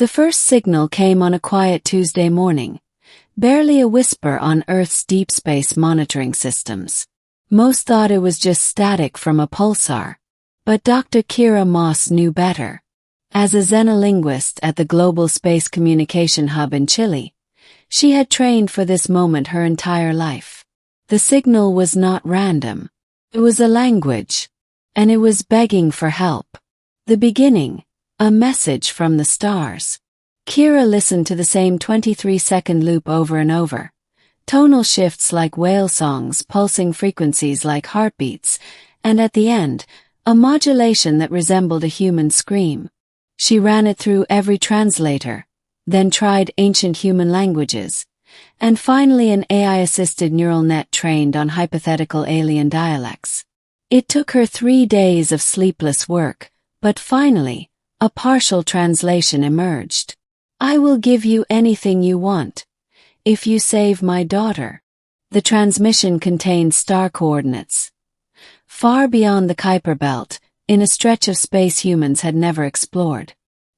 The first signal came on a quiet Tuesday morning, barely a whisper on Earth's deep space monitoring systems. Most thought it was just static from a pulsar, but Dr. Kira Moss knew better. As a xenolinguist at the Global Space Communication Hub in Chile, she had trained for this moment her entire life. The signal was not random. It was a language, and it was begging for help. The beginning, a message from the stars. Kira listened to the same 23-second loop over and over. Tonal shifts like whale songs, pulsing frequencies like heartbeats, and at the end, a modulation that resembled a human scream. She ran it through every translator, then tried ancient human languages, and finally an AI-assisted neural net trained on hypothetical alien dialects. It took her 3 days of sleepless work, but finally, a partial translation emerged. "I will give you anything you want, if you save my daughter." The transmission contained star coordinates, far beyond the Kuiper Belt, in a stretch of space humans had never explored.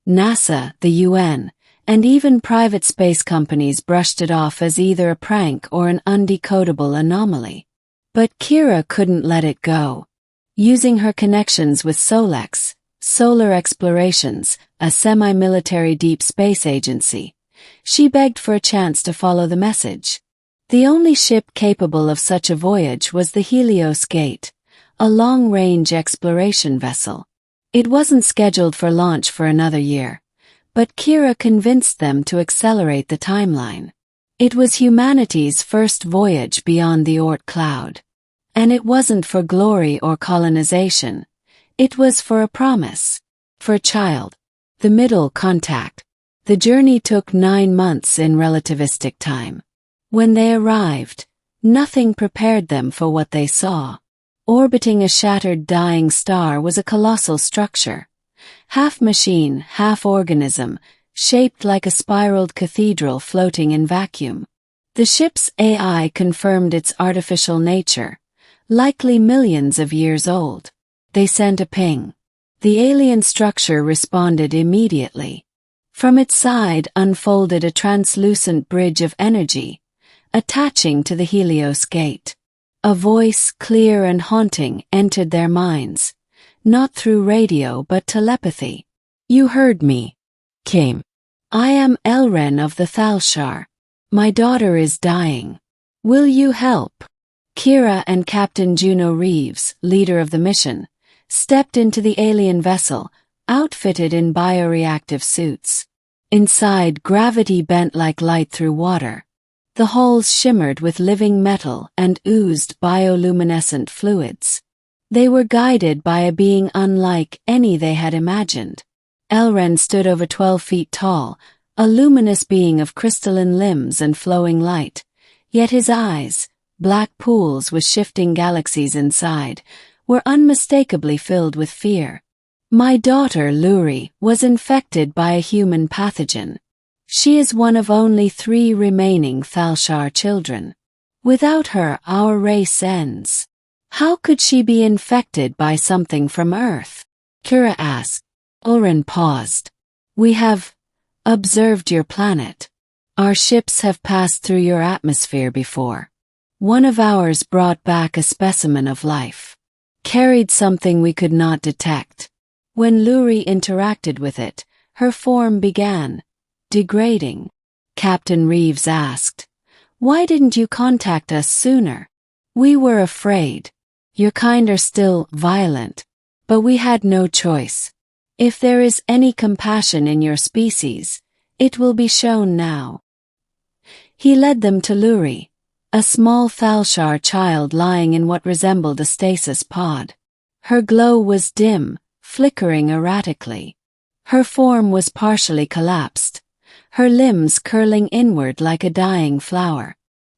NASA, the UN, and even private space companies brushed it off as either a prank or an undecodable anomaly. But Kira couldn't let it go. Using her connections with SOLEX, Solar Explorations, a semi-military deep space agency, she begged for a chance to follow the message. The only ship capable of such a voyage was the Helios Gate, a long-range exploration vessel. It wasn't scheduled for launch for another year, but Kira convinced them to accelerate the timeline. It was humanity's first voyage beyond the Oort cloud. And it wasn't for glory or colonization. It was for a promise. For a child. The middle contact. The journey took 9 months in relativistic time. When they arrived, nothing prepared them for what they saw. Orbiting a shattered dying star was a colossal structure. Half machine, half organism, shaped like a spiraled cathedral floating in vacuum. The ship's AI confirmed its artificial nature, likely millions of years old. They sent a ping. The alien structure responded immediately. From its side unfolded a translucent bridge of energy, attaching to the Helios Gate. A voice, clear and haunting, entered their minds, not through radio but telepathy. "You heard me, Kim. I am Elren of the Thalshar. My daughter is dying. Will you help?" Kira and Captain Juno Reeves, leader of the mission, stepped into the alien vessel, outfitted in bioreactive suits. Inside, gravity bent like light through water. The hulls shimmered with living metal and oozed bioluminescent fluids. They were guided by a being unlike any they had imagined. Elren stood over 12 feet tall, a luminous being of crystalline limbs and flowing light, yet his eyes, black pools with shifting galaxies inside, were unmistakably filled with fear. "My daughter, Luri, was infected by a human pathogen. She is one of only 3 remaining Thalshar children. Without her, our race ends." "How could she be infected by something from Earth?" Kira asked. Elren paused. "We have observed your planet. Our ships have passed through your atmosphere before. One of ours brought back a specimen of life. Carried something we could not detect. When Luri interacted with it, her form began degrading." Captain Reeves asked, "Why didn't you contact us sooner?" "We were afraid. Your kind are still violent, but we had no choice. If there is any compassion in your species, it will be shown now." He led them to Luri, a small Thalshar child lying in what resembled a stasis pod. Her glow was dim, flickering erratically. Her form was partially collapsed, her limbs curling inward like a dying flower.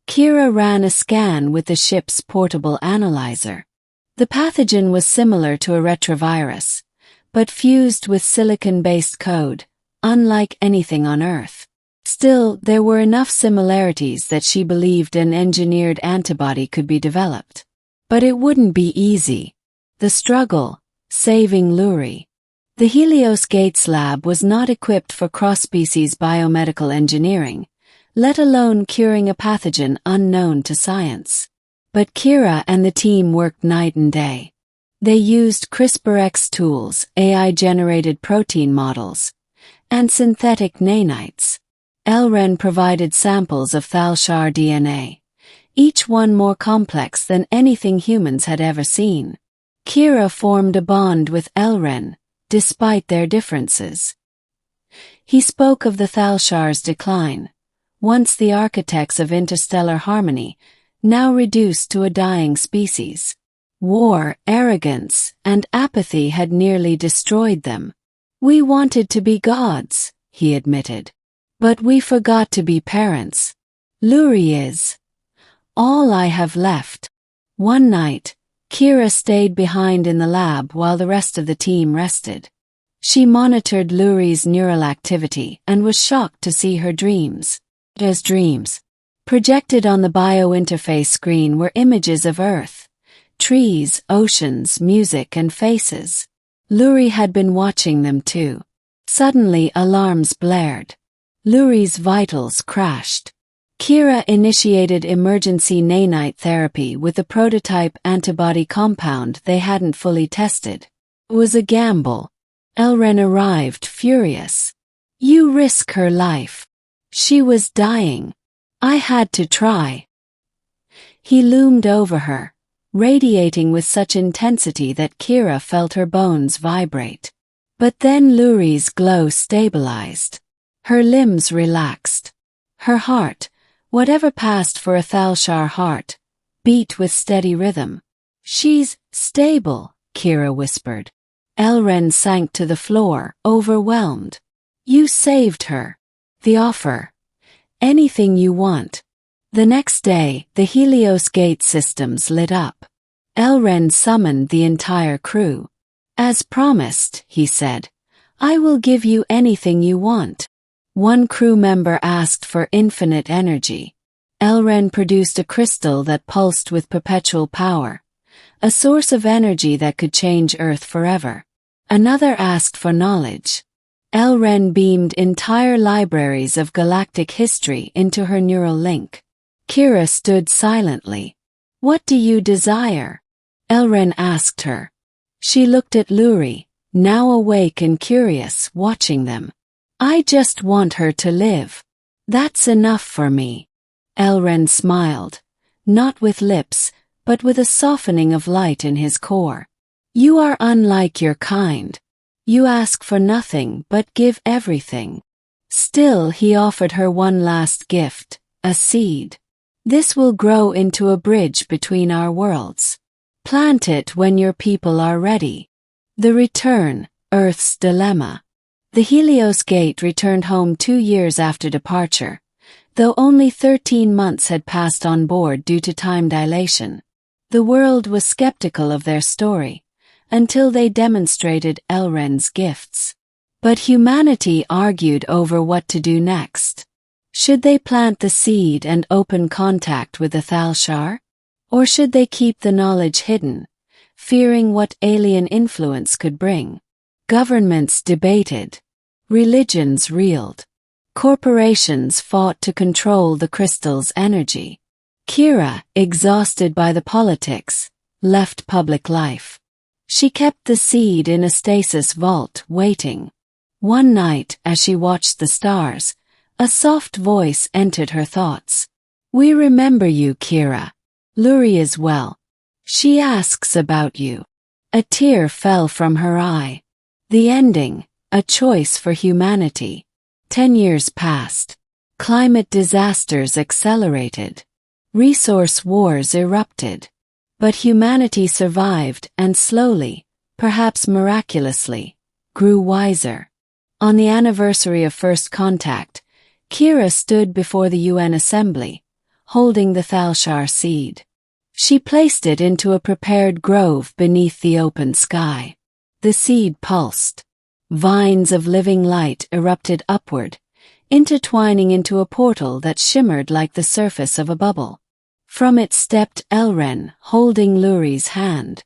Kira ran a scan with the ship's portable analyzer. The pathogen was similar to a retrovirus, but fused with silicon-based code, unlike anything on Earth. Still, there were enough similarities that she believed an engineered antibody could be developed. But it wouldn't be easy. The struggle, saving Luri. The Helios Gates lab was not equipped for cross-species biomedical engineering, let alone curing a pathogen unknown to science. But Kira and the team worked night and day. They used CRISPR-X tools, AI-generated protein models, and synthetic nanites. Elren provided samples of Thalshar DNA, each one more complex than anything humans had ever seen. Kira formed a bond with Elren, despite their differences. He spoke of the Thalshar's decline, once the architects of interstellar harmony, now reduced to a dying species. War, arrogance, and apathy had nearly destroyed them. "We wanted to be gods," he admitted. "But we forgot to be parents. Luri is all I have left." One night, Kira stayed behind in the lab while the rest of the team rested. She monitored Luri's neural activity and was shocked to see her dreams. As dreams. Projected on the biointerface screen were images of Earth, trees, oceans, music, and faces. Luri had been watching them too. Suddenly alarms blared. Luri's vitals crashed. Kira initiated emergency nanite therapy with the prototype antibody compound they hadn't fully tested. It was a gamble. Elren arrived, furious. "You risk her life. She was dying. I had to try." He loomed over her, radiating with such intensity that Kira felt her bones vibrate. But then Luri's glow stabilized. Her limbs relaxed. Her heart, whatever passed for a Thalshar heart, beat with steady rhythm. "She's stable," Kira whispered. Elren sank to the floor, overwhelmed. "You saved her." "The offer. Anything you want." The next day, the Helios Gate systems lit up. Elren summoned the entire crew. "As promised," he said, "I will give you anything you want." One crew member asked for infinite energy. Elren produced a crystal that pulsed with perpetual power, a source of energy that could change Earth forever. Another asked for knowledge. Elren beamed entire libraries of galactic history into her neural link. Kira stood silently. "What do you desire?" Elren asked her. She looked at Luri, now awake and curious, watching them. "I just want her to live. That's enough for me." Elren smiled, not with lips, but with a softening of light in his core. "You are unlike your kind. You ask for nothing but give everything." Still, he offered her one last gift, a seed. "This will grow into a bridge between our worlds. Plant it when your people are ready." The return, Earth's dilemma. The Helios Gate returned home 2 years after departure, though only 13 months had passed on board due to time dilation. The world was skeptical of their story, until they demonstrated Elren's gifts. But humanity argued over what to do next. Should they plant the seed and open contact with the Thalshar? Or should they keep the knowledge hidden, fearing what alien influence could bring? Governments debated. Religions reeled. Corporations fought to control the crystal's energy. Kira, exhausted by the politics, left public life. She kept the seed in a stasis vault, waiting. One night, as she watched the stars, a soft voice entered her thoughts. "We remember you, Kira. Luri is well. She asks about you." A tear fell from her eye. The ending, a choice for humanity. 10 years passed. Climate disasters accelerated. Resource wars erupted. But humanity survived and slowly, perhaps miraculously, grew wiser. On the anniversary of first contact, Kira stood before the UN Assembly, holding the Thalshar seed. She placed it into a prepared grove beneath the open sky. The seed pulsed. Vines of living light erupted upward, intertwining into a portal that shimmered like the surface of a bubble. From it stepped Elren, holding Luri's hand.